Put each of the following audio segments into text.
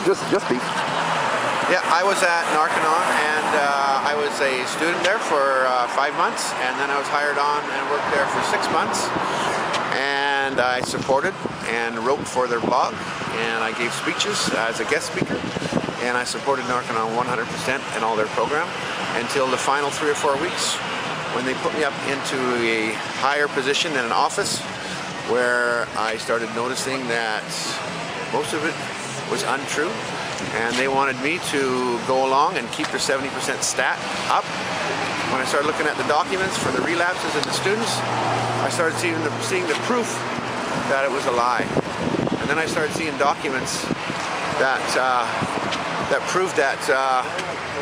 Just speak. Yeah, I was at Narconon, and I was a student there for 5 months, and then I was hired on and worked there for 6 months. And I supported and wrote for their blog, and I gave speeches as a guest speaker, and I supported Narconon 100% in all their program until the final 3 or 4 weeks when they put me up into a higher position in an office where I started noticing that most of it was untrue, and they wanted me to go along and keep their 70% stat up. When I started looking at the documents for the relapses and the students, I started seeing the proof that it was a lie. And then I started seeing documents that that proved that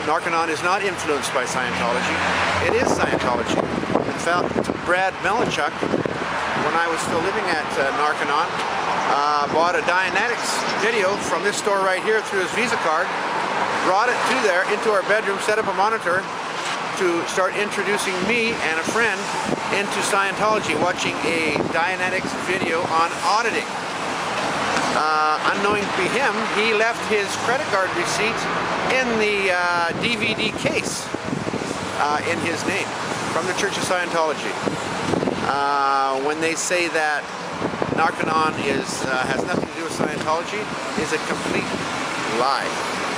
Narconon is not influenced by Scientology. It is Scientology. In fact, Brad Melanchuk, when I was still living at Narconon, bought a Dianetics video from this store right here through his Visa card, brought it into our bedroom, set up a monitor to start introducing me and a friend into Scientology, watching a Dianetics video on auditing. Unknowing to him, he left his credit card receipt in the DVD case in his name from the Church of Scientology. When they say that Narconon has nothing to do with Scientology, is a complete lie.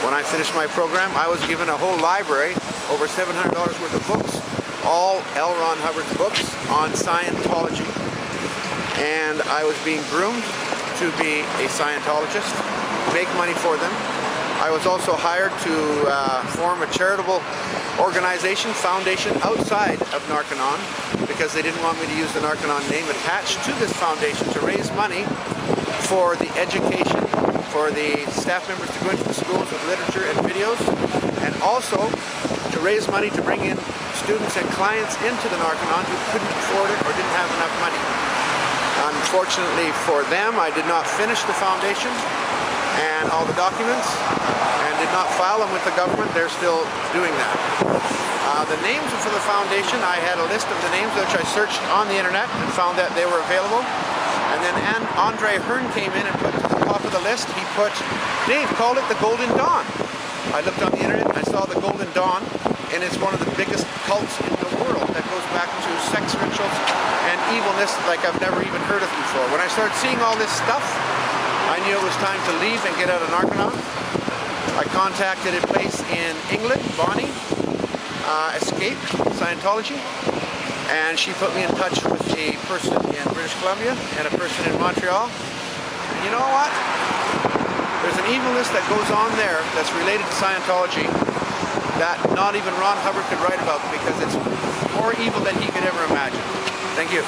When I finished my program, I was given a whole library, over $700 worth of books, all L. Ron Hubbard's books on Scientology, and I was being groomed to be a Scientologist, make money for them. I was also hired to form a charitable organization, foundation outside of Narconon, because they didn't want me to use the Narconon name attached to this foundation to raise money for the education, for the staff members to go into the schools with literature and videos, and also to raise money to bring in students and clients into the Narconon who couldn't afford it or didn't have enough money. Unfortunately for them, I did not finish the foundation and all the documents, and did not file them with the government. They're still doing that. The names for the foundation, I had a list of the names which I searched on the internet and found that they were available. And then Andre Hearn came in and put to the top of the list, he put, Dave called it the Golden Dawn. I looked on the internet and I saw the Golden Dawn, and it's one of the biggest cults in the world that goes back to sex rituals and evilness like I've never even heard of before. When I started seeing all this stuff, I knew it was time to leave and get out of Narconon. I contacted a place in England, Bonnie, Escape Scientology, and she put me in touch with a person in British Columbia and a person in Montreal. And you know what? There's an evilness that goes on there that's related to Scientology that not even Ron Hubbard could write about, because it's more evil than he could ever imagine. Thank you.